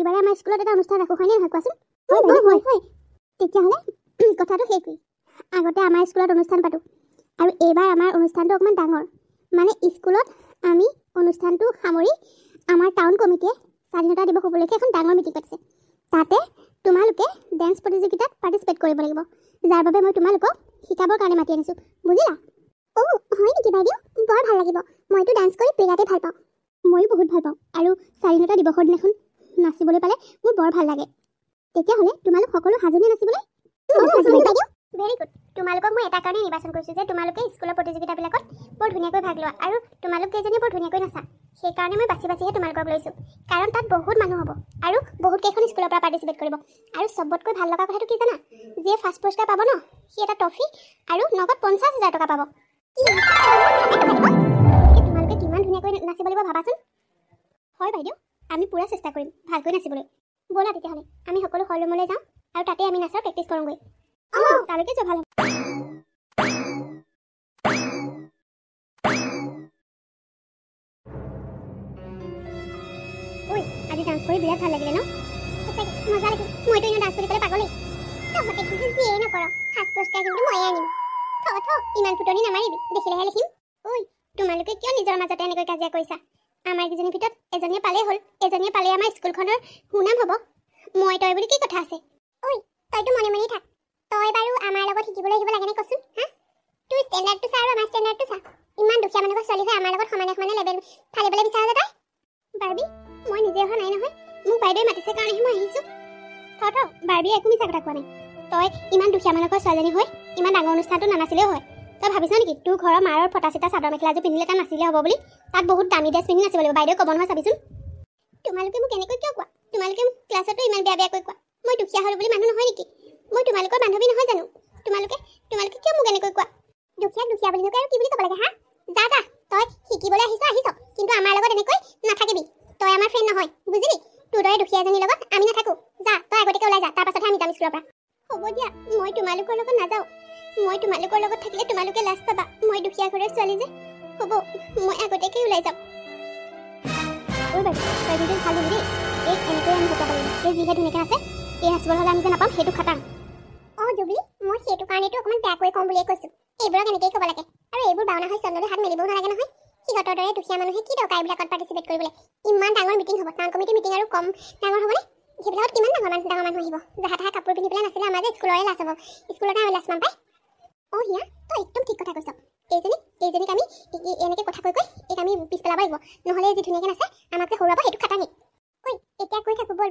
প্ৰতিবাৰে আমাৰ স্কুলত এটা অনুষ্ঠান ৰাখো হয়নে নহয় কোৱাচোন? হয় তেতিয়াহ'লে কথাটো সেইটোৱেই আগতে আমাৰ স্কুলত অনুষ্ঠান পাতোঁ আৰু এইবাৰ আমাৰ অনুষ্ঠানটো অকণমান ডাঙৰ মানে স্কুলত আমি অনুষ্ঠানটো সামৰি আমাৰ টাউন কমিটিয়ে স্বাধীনতা দিৱস উপলক্ষে এখন ডাঙৰ মিটিং পাতিছে তাতে তোমালোকে ডেন্স প্ৰতিযোগিতাত পাৰ্টিচিপেট কৰিব লাগিব যাৰ বাবে মই তোমালোকক শিকাবৰ কাৰণে মাতি আনিছোঁ বুজিলা? হয় নেকি বাইদেউ? বৰ ভাল লাগিব মইতো ডান্স কৰি বিৰাটেই ভাল পাওঁ ময়ো বহুত ভাল পাওঁ আৰু স্বাধীনতা দিৱসৰ দিনাখন নাচিবলৈ পালে মোৰ বৰ ভাল লাগে তেতিয়াহ'লে তোমালোক সকলো সাজুনে নাচিবলৈ? ভেৰি গুড তোমালোকক মই এটা কাৰণে নিৰ্বাচন কৰিছোঁ যে তোমালোকে স্কুলৰ প্ৰতিযোগিতাবিলাকত বৰ ধুনীয়াকৈ ভাগ লোৱা আৰু তোমালোক কেইজনীয়ে বৰ ধুনীয়াকৈ নাচা সেইকাৰণে মই বাছিহে তোমালোকক লৈছোঁ কাৰণ তাত বহুত মানুহ হ'ব আৰু বহুত কেইখন স্কুলৰ পৰা পাৰ্টিচিপেট কৰিব আৰু চবতকৈ ভাল লগা কথাটো কি জানা যিয়ে ফাৰ্ষ্ট পুৰস্কাৰ পাব ন সি এটা ট্ৰফি আৰু নগদ 50,000 টকা পাব তোমালোকে কিমান ধুনীয়াকৈ নাচিব লাগিব ভাবাচোন হয় বাইদেউ আমি পুৰা চেষ্টা কৰিম ভালকৈ নাচিবলৈ ব'লা তেতিয়াহ'লে আমি সকলো হল ৰুমলৈ যাওঁ আৰু তাতে আমি নাচাৰ প্ৰেক্টিছ কৰোঁগৈ তালৈকে যোৱা ভাল হ'ব ঐ আজি ডান্স কৰি বিৰাট ভাল লাগিলে ন মজা লাগিল মইতো এনেও ডান্স কৰি পেলাই পাগলেই তহঁতে কিন্তু যিয়েই নকৰ ফাৰ্ষ্ট পুৰস্কাৰ কিন্তু ময়ে আনিম ইমান ফুটনি নামাৰিবি দেখিলেহে লিখিম ঐ তোমালোকে কিয় নিজৰ মাজতে এনেকৈ কাজিয়া কৰিছা আমাৰ কেইজনীৰ ভিতৰত এজনীয়ে পালেই হ'ল এজনীয়ে পালে আমাৰ স্কুলখনৰ সুনাম হ'ব মই তই বুলি কি কথা আছে ঐ তইতো মনে মনে থাক তই বাৰু আমাৰ লগত শিকিবলৈ আহিব লাগে নে কচোন হা তোৰ ষ্টেণ্ডাৰ্ডটো চা আৰু আমাৰ ষ্টেণ্ডাৰ্ডটো চা ইমান দুখীয়া মানুহৰ ছোৱালী হৈ আমাৰ লগত সমানে সমানে লেভেল ফালিবলৈ বিচাৰ যে তই বাৰ্বি মই নিজে অহা নাই নহয় মোক বাইদেৱে মাতিছে কাৰণেহে মই আহিছোঁ বাৰ্বিয়ে একো মিছা কথা কোৱা নাই তই ইমান দুখীয়া মানুহৰ ছোৱালীজনী হৈ ইমান ডাঙৰ অনুষ্ঠানটো নানাচিলেও হয় তই ভাবিছ নেকি তোৰ ঘৰৰ মাৰৰ ফটা চিটা চাদৰ মেখেলাযোৰ পিন্ধিলে তাত নাচিলে হ'ব বুলি তাত বহুত দামী ড্ৰেছ পিন্ধি নাচিব লাগিব বাইদেউ ক'ব নহয় চাবিচোন তোমালোকে মোক এনেকৈ কিয় কোৱা তোমালোকে মোক ক্লাছতো ইমান বেয়াকৈ কোৱা মই দুখীয়া হ'লো বুলি মানুহ নহয় নেকি মই তোমালোকৰ বান্ধৱী নহয় জানো তোমালোকে কিয় মোক এনেকৈ কোৱা দুখীয়া বুলি নকয় আৰু কি বুলি ক'ব লাগে হা যা তই শিকিবলৈ আহিছ কিন্তু আমাৰ লগত এনেকৈ নাথাকিবি তই আমাৰ ফ্ৰেণ্ড নহয় বুজিলি তোৰ দৰে দুখীয়া এজনীৰ লগত আমি নাথাকোঁ যা তই আগতীয়াকৈ ওলাই যা তাৰ পাছতহে আমি যাম স্কুলৰ পৰা হ'ব দিয়া মই তোমালোকৰ লগত নাযাওঁ মই তোমালোকৰ লগত থাকিলে তোমালোকে লাজ পাবা মই দুখীয়া ঘৰৰ ছোৱালী যে হ'ব মই আগতীয়াকৈ ওলাই যাম ঐ বাইদেউ তই কিন্তু ভাল দিবি দেই এই এনেকৈ আমি শিকাব লাগিব এই যিহে ধুনীয়াকৈ আছে এই নাচিবলৈ হ'লে আমি যে নাপাম সেইটো খাটাং জুবলি মই সেইটো কাৰণেতো অকণমান বেয়াকৈ কম বুলিয়ে কৈছোঁ এইবোৰক এনেকেই ক'ব লাগে আৰু এইবোৰ বাওনা হৈ চন্দ্ৰলৈ হাত মেলিবও নালাগে নহয় সিহঁতৰ দৰে দুখীয়া মানুহে কি দৰকাৰ এইবিলাকত পাৰ্টিচিপেট কৰিবলৈ ইমান ডাঙৰ মিটিং হ'ব টাউন কমিটি মিটিং আৰু কম ডাঙৰ হ'বনে সেইবিলাকত কিমান ডাঙৰ মানুহ আহিব যাহা তাহা কাপোৰ পিন্ধি পেলাই নাছিলে আমাৰ যে স্কুলৰে লাজ হ'ব স্কুলতে আমি লাজ পাম পাই হিয়া তই একদম ঠিক কথা কৈছ এইজনীক আমি এনেকৈ কথা কৈ এইক আমি পিছ পেলাব লাগিব নহ'লে যি ধুনীয়াকৈ নাচে আমাক যে সৰুৱাব সেইটো খাটাঙি ঐ এতিয়া কৈ থাকোঁ বল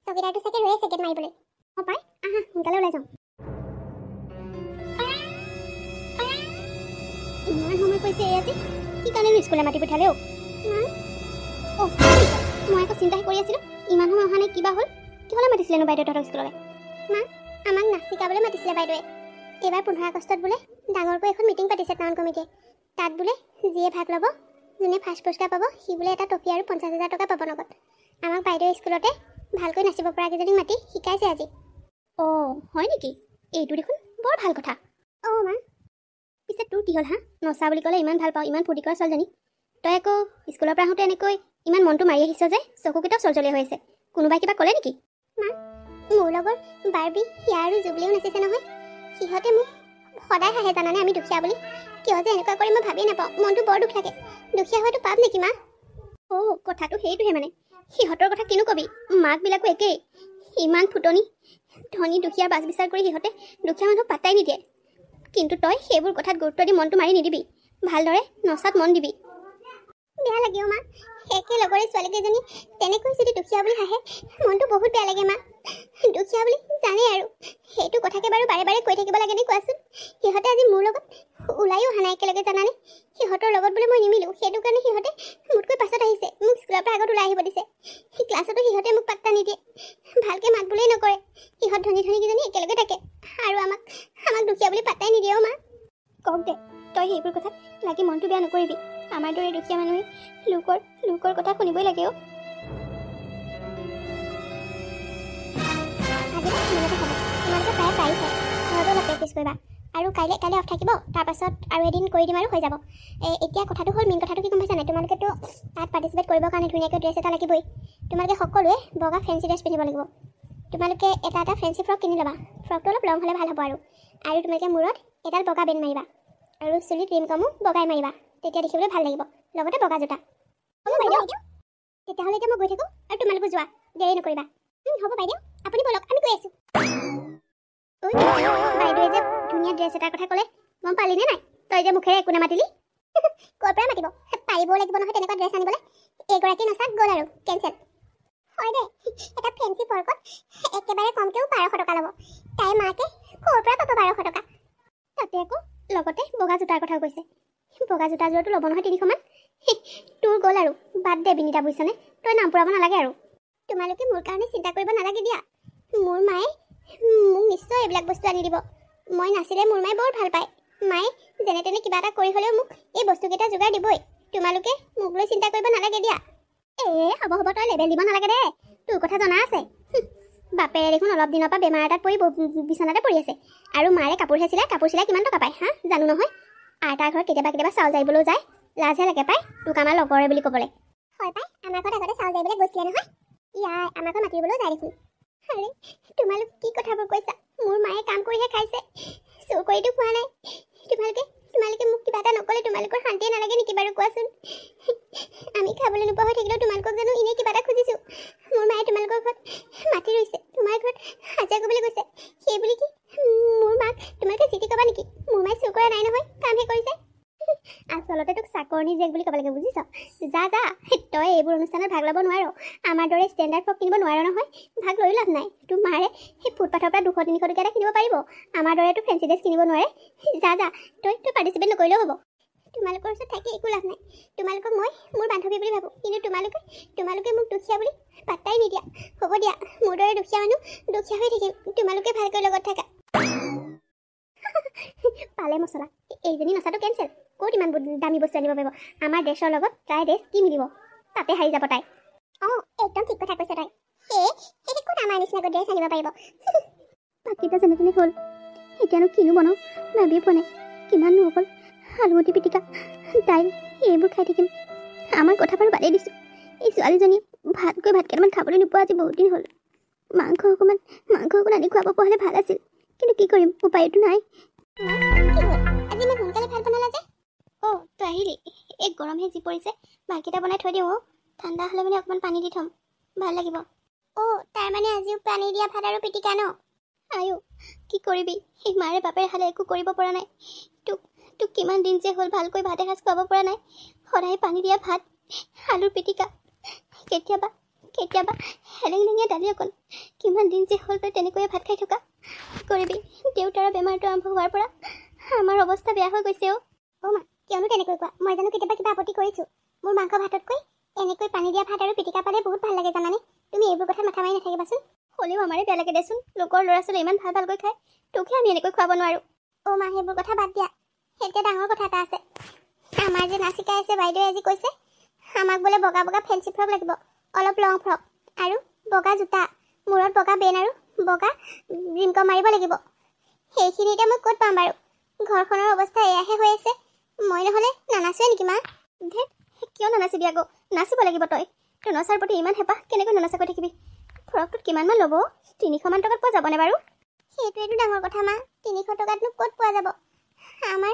চকীদাৰটো চাগে ৰৈ আছে গেট মাৰিবলৈ পাই আহা সোনকালে ওলাই যাওঁ ইমান সময় কৈছে এই আজি কি কাৰণে স্কুলে মাতি পঠালে মই আকৌ চিন্তাহে কৰি আছিলোঁ ইমান সময় অহা নাই কিবা হ'ল কিহলৈ মাতিছিলেনো বাইদেউ তহঁতক স্কুললৈ মা আমাক নাচ শিকাবলৈ মাতিছিলে বাইদেৱে এইবাৰ 15 আগষ্টত বোলে ডাঙৰকৈ এখন মিটিং পাতিছে টাউন কমিটিয়ে তাত বোলে যিয়ে ভাগ ল'ব যোনে ফাৰ্ষ্ট পুৰস্কাৰ পাব সি বোলে এটা ট্ৰফি আৰু 50,000 টকা পাব নগদ আমাক বাইদেৱে স্কুলতে ভালকৈ নাচিব পৰাকেইজনীক মাতি শিকাইছে আজি হয় নেকি এইটো দেখোন বৰ ভাল কথা মা পিছে তোৰ কি হ'ল হা নচা বুলি ক'লে ইমান ভাল পাওঁ ইমান ফূৰ্তি কৰা ছোৱালীজনী তই আকৌ স্কুলৰ পৰা আহোঁতে এনেকৈ ইমান মনটো মাৰি আহিছ যে চকুকেইটাও চলচলীয়া হৈ আছে কোনোবাই কিবা ক'লে নেকি মা মোৰ লগৰ বাৰ্বি হিয়া আৰু জুবলিও নাচিছে নহয় সিহঁতে মোক সদায় হাঁহে জানানে আমি দুখীয়া বুলি কিয় যে এনেকুৱা কৰি মই ভাবিয়ে নাপাওঁ মনটো বৰ দুখ লাগে দুখীয়া হয়তো পাপ নেকি মা কথাটো সেইটোহে মানে সিহঁতৰ কথা কিনো কবি মাকবিলাকো একেই ইমান ফুটনি ধনী দুখীয়াৰ বাছ বিচাৰ কৰি সিহঁতে দুখীয়া মানুহক পাত্তাই নিদিয়ে কিন্তু তই সেইবোৰ কথাত গুৰুত্ব দি মনটো মাৰি নিদিবি ভালদৰে নচাত মন দিবি বেয়া লাগে মা একে লগৰে ছোৱালীকেইজনী তেনেকৈ যদি দুখীয়া বুলি হাঁহে মনটো বহুত বেয়া লাগে মা দুখীয়া বুলি জানে আৰু সেইটো কথাকে বাৰু বাৰে বাৰে কৈ থাকিব লাগেনে কোৱাচোন সিহঁতে আজি মোৰ লগত ওলাইও অহা নাই একেলগে জানানে সিহঁতৰ লগত বোলে মই নিমিলোঁ সেইটো কাৰণে সিহঁতে মোতকৈ পাছত আহিছে মোক স্কুলৰ পৰা আগত ওলাই আহিব দিছে ক্লাছতো সিহঁতে মোক পাত্তা নিদিয়ে ভালকৈ মাত বোলেই নকৰে সিহঁত ধনীকেইজনী একেলগে থাকে আৰু আমাক দুখীয়া বুলি পাত্তাই নিদিয়ে মা কওক দে তই সেইবোৰ কথাত লাগি মনটো বেয়া নকৰিবি আমাৰ দৰে দুখীয়া মানুহে লোকৰ কথা শুনিবই লাগে তোমালোকে প্ৰায় পাৰিছে ঘৰতো অলপ প্ৰেক্টিছ কৰিবা আৰু কাইলৈ অফ থাকিব তাৰপাছত আৰু এদিন কৰি দিম আৰু হৈ যাব এতিয়া কথাটো হ'ল মেইন কথাটো কি গম পাইছা নাই তোমালোকেতো তাত পাৰ্টিচিপেট কৰিবৰ কাৰণে ধুনীয়াকৈ ড্ৰেছ এটা লাগিবই তোমালোকে সকলোৱে বগা ফেঞ্চি ড্ৰেছ পিন্ধিব লাগিব তোমালোকে এটা ফেঞ্চি ফ্ৰক কিনি ল'বা ফ্ৰকটো অলপ লং হ'লে ভাল হ'ব আৰু তোমালোকে মূৰত এডাল বগা বেন মাৰিবা আৰু চুলি ক্ৰীম কমো বগাই মাৰিবা তেতিয়া দেখিবলৈ ভাল লাগিব লগতে বগা জোতা হ'ব বাইদেউ তেতিয়াহ'লে এতিয়া মই গৈ থাকোঁ আৰু তোমালোকে যোৱা দেৰি নকৰিবা হ'ব বাইদেউ আপুনি বলক আমি গৈ আছোঁ বাইদেৱে যে ধুনীয়া ড্ৰেছ এটাৰ কথা ক'লে গম পালিনে নাই তই যে মুখেৰে একো নামাতিলি ক'ৰ পৰা মাতিব পাৰিবও লাগিব নহয় তেনেকুৱা ড্ৰেছ আনিবলৈ এগৰাকী নচাক গ'ল আৰু কেঞ্চেল হয় দে এটা ফেঞ্চি ফ্ৰকত একেবাৰে কমকৈও 1200 টকা ল'ব তাইৰ মাকে ক'ৰ পৰা পাব 1200 টকা তাতে আকৌ লগতে বগা জোতাৰ কথাও কৈছে বগা জোতাযোৰটো ল'ব নহয় 300 মান তোৰ গ'ল আৰু বাদ দে বিনিতা বুজিছনে তই নাম পুৰাব নালাগে আৰু তোমালোকে মোৰ কাৰণে চিন্তা কৰিব নালাগে দিয়া মোৰ মায়ে মোক নিশ্চয় এইবিলাক বস্তু আনি দিব মই নাছিলে মোৰ মায়ে বৰ ভাল পায় মায়ে যেনে তেনে কিবা এটা কৰি হ'লেও মোক এই বস্তুকেইটা যোগাৰ দিবই তোমালোকে মোক লৈ চিন্তা কৰিব নালাগে দিয়া হ'ব তই লেবেল দিব নালাগে দে তোৰ কথা জনা আছে বাপেৰে দেখোন অলপ দিনৰ পৰা বেমাৰ এটাত পৰি বিচনাতে পৰি আছে আৰু মাৰে কাপোৰ চিলাই কিমান টকা পায় হা জানো নহয় আৰু তাৰ ঘৰত কেতিয়াবা চাউল যাইবলৈও যায় লাজহে লাগে পায় তোক আমাৰ লগৰে বুলি ক'বলৈ হয় পাই আমাৰ ঘৰত আগতে চাউল যাইবলৈ গৈছিলে নহয় ইয়াৰ আমাৰ ঘৰত মাতিবলৈও যায় দেখোন আৰে তোমালোক কি কথাবোৰ কৈছা মোৰ মায়ে কাম কৰিহে খাইছে চোৰ কৰিতো খোৱা নাই তোমালোকে মোক কিবা এটা নক'লে তোমালোকৰ শান্তিয়ে নালাগে নেকি বাৰু কোৱাচোন আমি খাবলৈ নোপোৱা হৈ থাকিলেও তোমালোকক জানো এনেই কিবা এটা খুজিছোঁ মোৰ মায়ে তোমালোকৰ ঘৰত মাতি ৰৈছে তোমাৰ ঘৰত হাজিৰা কৰিবলৈ গৈছে সেই বুলি কি মোৰ মাক তোমালোকে জিতি ক'বা নেকি মোৰ মায়ে চোৰ কৰা নাই নহয় কামহে কৰিছে আচলতে তোক চাকৰণী জীয়েক বুলি ক'ব লাগে বুজিছ যা তই এইবোৰ অনুষ্ঠানত ভাগ ল'ব নোৱাৰ আমাৰ দৰে ষ্টেণ্ডাৰ্ড ফ্ৰক কিনিব নোৱাৰ নহয় ভাগ লৈ লাভ নাই তোৰ মাৰে সেই ফুটপাথৰ পৰা 200-300 টকা এটা কিনিব পাৰিব আমাৰ দৰেতো ফেঞ্চি ড্ৰেছ কিনিব নোৱাৰে যা তই পাৰ্টিচিপেট নকৰিলেও হ'ব তোমালোকৰ ওচৰত থাকি একো লাভ নাই তোমালোকক মই মোৰ বান্ধৱী বুলি ভাবোঁ কিন্তু তোমালোকে মোক দুখীয়া বুলি পাত্তাই নিদিয়া হ'ব দিয়া মোৰ দৰে দুখীয়া মানুহ দুখীয়া হৈ থাকিম তোমালোকে ভালকৈ লগত থাকা পালে মছলা এইজনী নচাটো কেঞ্চেল ক'ত ইমান দামী বস্তু আনিব পাৰিব আমাৰ ড্ৰেছৰ লগত তাই ড্ৰেছ কি মিলিব তাতে হাৰি যাব তাই একদম ঠিক কথা কৈছে তাই সেই ক'ত আমাৰ নিচিনাকৈ ড্ৰেছ আনিব পাৰিব বাকীটা যেনেকৈ হ'ল এতিয়ানো কিনো বনাওঁ ভাবিয়ে পোৱা নাই কিমাননো অকল আলুগুটি পিটিকা দাইল এইবোৰ খাই থাকিম আমাৰ কথা বাৰু বাদেই দিছোঁ এই ছোৱালীজনী ভাত কেইটামান খাবলৈ নোপোৱা আজি বহুত দিন হ'ল মাংস অকণ আনি খুৱাব পৰা হ'লে ভাল আছিল কিন্তু কি কৰিম উপায়তো নাই আজি মই সোনকালে ভাত বনালা যে তই আহিলি এই গৰমহে যি পৰিছে ভাতকেইটা বনাই থৈ দিওঁ ঠাণ্ডা হ'লে মানে অকণমান পানী দি থ'ম ভাল লাগিব তাৰ মানে আজিও পানী দিয়া ভাত আৰু পিটিকা ন আয়ো কি কৰিবি সেই মাৰে বাপেৰে হালে একো কৰিব পৰা নাই তোক কিমান দিন যে হ'ল ভালকৈ ভাত এসাঁজ খুৱাব পৰা নাই সদায় পানী দিয়া ভাত আলুৰ পিটিকা কেতিয়াবা হেলেংলেঙীয়া দালি অকণ কিমান দিন যে হ'ল তই তেনেকৈয়ে ভাত খাই থকা কৰিবি দেউতাৰ বেমাৰটো আৰম্ভ হোৱাৰ পৰা আমাৰ অৱস্থা বেয়া হৈ গৈছে মা কিয়নো তেনেকৈ কোৱা মই জানো কেতিয়াবা কিবা আপত্তি কৰিছোঁ মোৰ মাংস ভাততকৈ এনেকৈ পানী দিয়া ভাত আৰু পিটিকা পালে বহুত ভাল লাগে জানানে তুমি এইবোৰ কথা মাথা মাৰি নাথাকিবাচোন হ'লেও আমাৰে বেয়া লাগে দেচোন লোকৰ ল'ৰা ছোৱালী ইমান ভালকৈ খায় তোকহে আমি এনেকৈ খুৱাব নোৱাৰোঁ মা সেইবোৰ কথা বাদ দিয়া এতিয়া ডাঙৰ কথা এটা আছে আমাৰ যে নাচিকা আছে বাইদেৱে আজি কৈছে আমাক বোলে বগা ফেঞ্চি ফ্ৰক লাগিব অলপ লং ফ্ৰক আৰু বগা জোতা মূৰত বগা বেন আৰু বগা ৰিমক মাৰিব লাগিব সেইখিনি এতিয়া মই ক'ত পাম বাৰু ঘৰখনৰ অৱস্থা এয়াহে হৈ আছে মই নহ'লে নানাচোৱে নেকি মা কিয় নানাচিবি আকৌ নাচিব লাগিব তই নচাৰ প্ৰতি ইমান হেঁপাহ কেনেকৈ নানাচাকৈ থাকিবি ফ্ৰকটোত কিমানমান ল'ব 300 মান টকাত পোৱা যাবনে বাৰু সেইটোৱেইটো ডাঙৰ কথা মা 300 টকাতনো ক'ত পোৱা যাব আমাৰ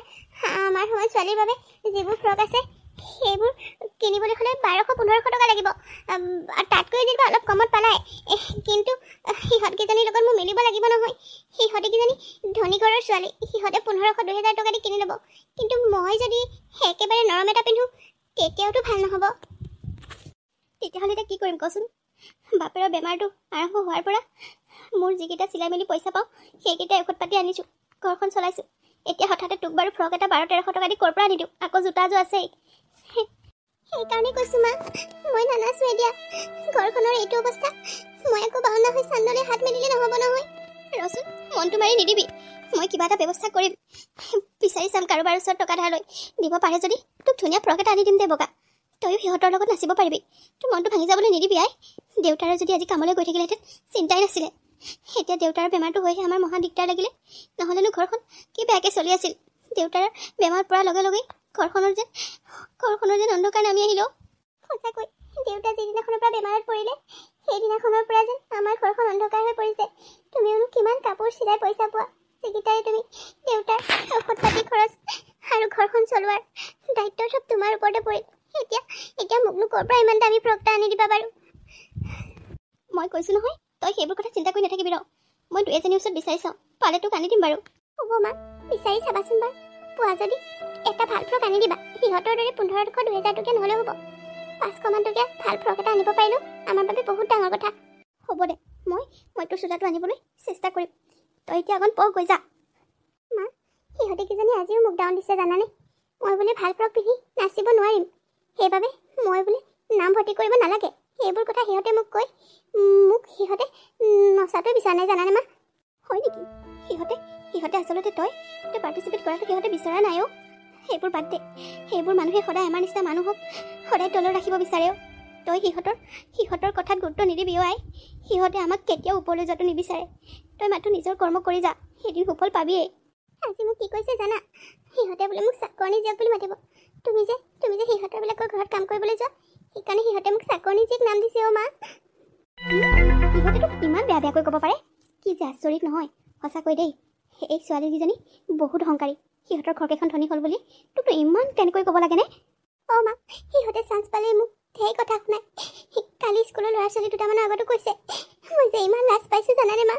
সময়ত ছোৱালীৰ বাবে যিবোৰ ফ্ৰক আছে সেইবোৰ কিনিবলৈ হ'লে 1200-1500 টকা লাগিব তাতকৈ যদি অলপ কমত পালায় কিন্তু সিহঁতকেইজনীৰ লগত মোৰ মিলিব লাগিব নহয় সিহঁতকেইজনী ধনী ঘৰৰ ছোৱালী সিহঁতে 1500-2000 টকা দি কিনি ল'ব কিন্তু মই যদি একেবাৰে নৰম এটা পিন্ধোঁ তেতিয়াওতো ভাল নহ'ব তেতিয়াহ'লে এতিয়া কি কৰিম কচোন বাপেৰৰ বেমাৰটো আৰম্ভ হোৱাৰ পৰা মোৰ যিকেইটা চিলাই মেলি পইচা পাওঁ সেইকেইটা ঔষধ পাতি আনিছোঁ ঘৰখন চলাইছোঁ এতিয়া হঠাতে তোক বাৰু ফ্ৰক এটা 1200-1300 টকা দি ক'ৰ পৰা আনি দিওঁ আকৌ জোতাযোৰ আছেই সেইকাৰণে কৈছোঁ মা মই নানাচোঁ এতিয়া ঘৰখনৰ এইটো অৱস্থা মই আকৌ বাওনা হৈ চান্দলে হাত মেলিলে নহ'ব নহয় ৰচোন মনটো মাৰি নিদিবি মই কিবা এটা ব্যৱস্থা কৰিম বিচাৰি চাম কাৰোবাৰ ওচৰত টকা ধাৰ লৈ দিব পাৰে যদি তোক ধুনীয়া ফ্ৰক এটা আনি দিম দে বগা তয়ো সিহঁতৰ লগত নাচিব পাৰিবি তোৰ মনটো ভাঙি যাবলৈ নিদিবি আই দেউতাৰে যদি আজি কামলৈ গৈ থাকিলেহেঁতেন চিন্তাই নাছিলে এতিয়া দেউতাৰ বেমাৰটো হৈহে আমাৰ মহা দিগদাৰ লাগিলে, নহ'লেনো ঘৰখন কি বেয়াকৈ চলি আছিল। দেউতাৰ বেমাৰত পৰাৰ লগে লগেই ঘৰখনৰ যেন অন্ধকাৰ নামি আহিলেও। সঁচাকৈ দেউতা যিদিনাখনৰ পৰা বেমাৰত পৰিলে সেইদিনাখনৰ পৰা যেন আমাৰ ঘৰখন অন্ধকাৰ হৈ পৰিছে। তুমিওনো কিমান কাপোৰ চিলাই পইচা পোৱা, যিকেইটাৰে তুমি দেউতাৰ ঔষধ পাতি খৰচ আৰু ঘৰখন চলোৱাৰ দায়িত্ব চব তোমাৰ ওপৰতে পৰিল। এতিয়া মোকনো ক'ৰ পৰা ইমান দামী ফ্ৰক এটা আনি দিবা বাৰু? মই কৈছোঁ নহয়, তই সেইবোৰ কথা চিন্তা কৰি নাথাকিবি ৰ। মই 2-এজনীৰ ওচৰত বিচাৰি চাওঁ, পালে তোক আনি দিম বাৰু। হ'ব মা, বিচাৰি চাবাচোন বাৰু। পোৱা যদি এটা ভাল ফ্ৰক আনি দিবা। সিহঁতৰ দৰে 1500-2000 টকীয়া নহ'লেও হ'ব। 500 মান টকীয়া ভাল ফ্ৰক এটা আনিব পাৰিলেও আমাৰ বাবে বহুত ডাঙৰ কথা। হ'ব দে, মই তোৰ চোলাটো আনিবলৈ চেষ্টা কৰিম। তই এতিয়া অকণ পঢ়, গৈ যা। মা, সিহঁতে কিজানি আজিও মোক ডাউন দিছে জানানে? মই বোলে ভাল ফ্ৰক পিন্ধি নাচিব নোৱাৰিম, সেইবাবে মই বোলে নামভৰ্তি কৰিব নালাগে। সেইবোৰ কথা সিহঁতে মোক কৈ মোক সিহঁতে নচাটোৱে বিচৰা নাই জানানে মা? হয় নেকি? সিহঁতে আচলতে তই পাৰ্টিচিপেট কৰাটো সিহঁতে বিচৰা নাই অ'। সেইবোৰ বাদ দে। সেইবোৰ মানুহে সদায় আমাৰ নিচিনা মানুহক সদায় তলত ৰাখিব বিচাৰে অ'। তই সিহঁতৰ কথাত গুৰুত্ব নিদিবি অ' আই। সিহঁতে আমাক কেতিয়াও ওপৰলৈ যোৱাটো নিবিচাৰে। তই মাত্ৰ নিজৰ কৰ্ম কৰি যা, সেইদিন সুফল পাবিয়েই। আজি মোক কি কৈছে জানা? সিহঁতে বোলে মোক চাকৰণী জীয়েক বুলি মাতিব। তুমি যে সিহঁতৰবিলাকৰ ঘৰত কাম কৰিবলৈ যোৱা, সেইকাৰণে সিহঁতে মোক চাকৰণী জীয়েক নাম দিছে অ' মা। সিহঁতেতো ইমান বেয়াকৈ ক'ব পাৰে? কি যে আচৰিত নহয় সঁচাকৈ দেই। এই ছোৱালীকেইজনী বহুত অহংকাৰী। সিহঁতৰ ঘৰকেইখন ধনী হ'ল বুলি তোকতো ইমান তেনেকৈ ক'ব লাগেনে? অ' মা, সিহঁতে চান্স পালেই মোক ঢেৰ কথা শুনাই। কালি স্কুলৰ ল'ৰা ছোৱালী দুটামানৰ আগতো কৈছে। মই যে ইমান লাজ পাইছোঁ জানানে মা?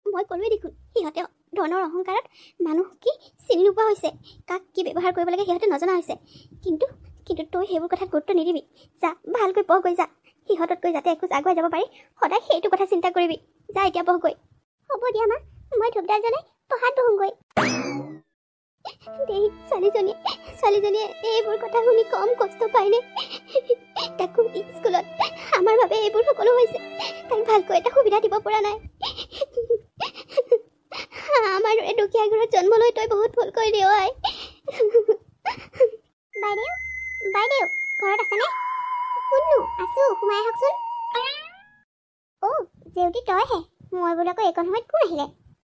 মই ক'লোৱেই দেখোন, সিহঁতে ধনৰ অহংকাৰত মানুহ কি চিনি নোপোৱা হৈছে, কাক কি ব্যৱহাৰ কৰিব লাগে সিহঁতে নজনা হৈছে। কিন্তু তই সেইবোৰ কথাত গুৰুত্ব নিদিবি। যা, ভালকৈ পঢ়, গৈ যা। সিহঁততকৈ যাতে এখোজ আগুৱাই যাব পাৰি সদায় সেইটো কথা চিন্তা কৰিবি। যা এতিয়া পঢ়গৈ। হ'ব দিয়া মা, মই ধূপডাল জ্বলাই পঢ়াত বহোঁগৈ। দেই, ছোৱালীজনীয়ে এইবোৰ কথা শুনি কম কষ্ট পায়নে? তাকো স্কুলত আমাৰ বাবে এইবোৰ সকলো হৈছে। তাইক ভালকৈ এটা সুবিধা দিব পৰা নাই। আমাৰ দৰে দুখীয়া ঘৰত জন্ম লৈ তই বহুত ভুল কৰিলি অ' আই। বাইদেউ ঘৰত আছেনে? কোননো? আছোঁ, সোমাই আহকচোন। অ' জেউতি তইহে? মই বোলো আকৌ এইকণ সময়ত কোন আহিলে?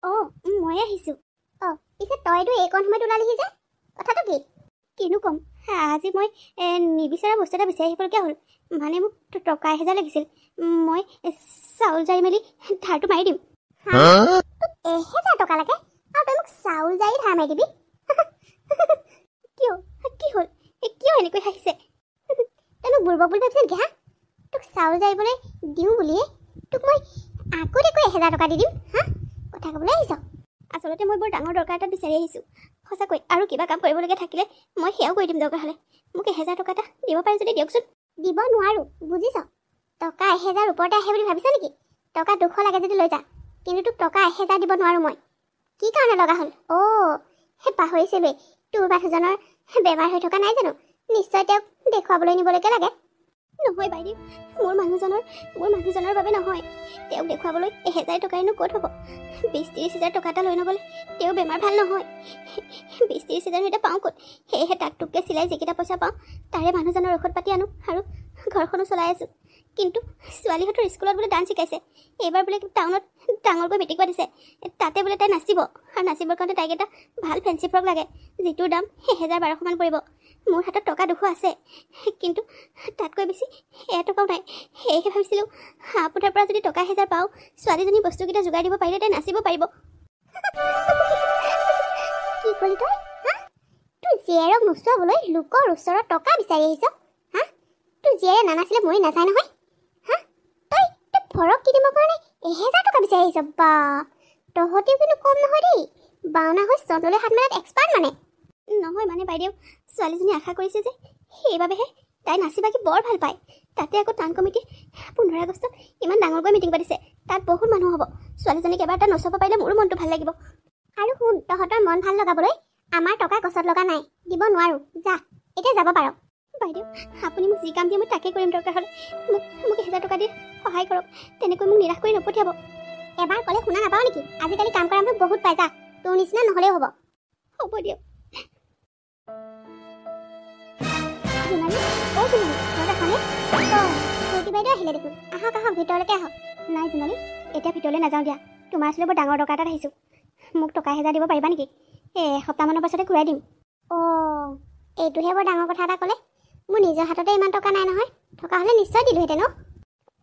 অ' মই আহিছোঁ। অ' পিছে তইতো এইকণ সময়ত ওলালিহি যে, কথাটো কি? কিনো ক'ম, আজি মই নিবিচৰা বস্তু এটা বিচাৰি আহিবলগীয়া হ'ল। মানে মোক টকা 1000 লাগিছিল। মই চাউল জাৰি মেলি ধাৰটো মাৰি দিম। 1000 টকা লাগে আৰু তই মোক চাউল জাৰি ধাৰ মাৰি দিবি? কিয়? কি হ'ল? কিয় এনেকৈ হাঁহিছে? তই মোক বুৰ্বক বুলি ভাবিছ নেকি? তোক চাউল জাৰিবলৈ দিওঁ বুলিয়ে তোক মই আগতীয়াকৈ 1000 টকা দি দিম? কথা ক'বলৈ আহিছ? আচলতে মই বৰ ডাঙৰ দৰকাৰ এটাত বিচাৰি আহিছোঁ সঁচাকৈ। আৰু কিবা কাম কৰিবলগীয়া থাকিলে মই সেয়াও কৰি দিম দৰকাৰ হ'লে। মোক 1000 টকা এটা দিব পাৰে যদি দিয়কচোন। দিব নোৱাৰোঁ, বুজিছ? টকা 1000 ওপৰতে আহে বুলি ভাবিছ নেকি? টকা 200 লাগে যদি লৈ যা, কিন্তু তোক টকা 1000 দিব নোৱাৰোঁ মই। কি কাৰণে লগা হ'ল? সেই পাহৰিছিলোৱেই, তোৰ মানুহজনৰ বেমাৰ হৈ থকা নাই জানো? নিশ্চয় তেওঁক দেখুৱাবলৈ নিবলৈকে লাগে। নহয় বাইদেউ, মোৰ মানুহজনৰ বাবে নহয়। তেওঁক দেখুৱাবলৈ 1000 টকাইনো ক'ত হ'ব? 20-30 হাজাৰ টকা এটা লৈ নগ'লে তেওঁৰ বেমাৰ ভাল নহয়। 20-30 হাজাৰ এটা পাওঁ ক'ত? সেয়েহে টাক টুককৈ চিলাই যিকেইটা পইচা পাওঁ তাৰে মানুহজনৰ ঔষধ পাতি আনো আৰু ঘৰখনো চলাই আছোঁ। কিন্তু ছোৱালীহঁতৰ স্কুলত বোলে ডান্স শিকাইছে। এইবাৰ বোলে টাউনত ডাঙৰকৈ মিটিং পাতিছে, তাতে বোলে তাই নাচিব। আৰু নাচিবৰ কাৰণে তাইক এটা ভাল ফেঞ্চি ফ্ৰক লাগে, যিটোৰ দাম 1000-1200 মান পৰিব। মোৰ হাতত টকা 200 আছে, কিন্তু তাতকৈ বেছি 1 টকাও নাই। সেয়েহে ভাবিছিলোঁ আপোনাৰ পৰা যদি টকা 1000 পাওঁ, ছোৱালীজনী বস্তুকেইটা যোগাৰ দিব পাৰিলে তাই নাচিব পাৰিব। কি ক'লি তই? তোৰ জীয়েৰক নোচোৱাবলৈ লোকৰ ওচৰত টকা বিচাৰি আহিছ? তোৰ জীয়েৰে নানাচিলে মৰি নাযায় নহয়। তই ফৰক কিনিবৰ কাৰণে 1000 টকা বিচাৰি আহিছ? বা, তহঁতেও কিন্তু কম নহয় দেই। বাওনা হৈ চন্দলৈ হাত মেলাত এক্সপাৰ্ট মানে। নহয় মানে বাইদেউ, ছোৱালীজনী আশা কৰিছে যে, সেইবাবেহে। তাই নাচি বাগি বৰ ভাল পায়। তাতে আকৌ টাউন কমিটি 15 আগষ্টত ইমান ডাঙৰকৈ মিটিং পাতিছে। তাত বহুত মানুহ হ'ব। ছোৱালীজনীক এবাৰ এটা নচাব পাৰিলে মোৰো মনটো ভাল লাগিব। আৰু শুন, তহঁতৰ মন ভাল লগাবলৈ আমাৰ টকা গছত লগা নাই, দিব নোৱাৰোঁ। যা, এতিয়া যাব পাৰ। বাইদেউ, আপুনি মোক যি কাম দিয়ে মই তাকেই কৰিম। দৰকাৰ হ'লে মোক 1000 টকা দি সহায় কৰক। তেনেকৈ মোক নিৰাশ কৰি নপঠিয়াব। এবাৰ ক'লে শুনা নাপাওঁ নেকি? আজিকালি কাম কৰা মানুহ বহুত পাই। যা, তোৰ নিচিনা নহ'লেও হ'ব। হ'ব দিয়ক। জোনালী, ঘৰত আছানে? জোনালী বাইদেউ আহিলে দেখোন। আহক ভিতৰলৈকে আহক। নাই জোনালী, এতিয়া ভিতৰলৈ নাযাওঁ দিয়া। তোমাৰ আচলতে বৰ ডাঙৰ টকা এটাত আহিছোঁ। মোক টকা 1000 দিব পাৰিবা নেকি? এসপ্তাহমানৰ পাছতে ঘূৰাই দিম। অঁ, এইটোহে বৰ ডাঙৰ কথা এটা ক'লে। মোৰ নিজৰ হাততে ইমান টকা নাই নহয়। থকা হ'লে নিশ্চয় দিলোঁহেঁতেন।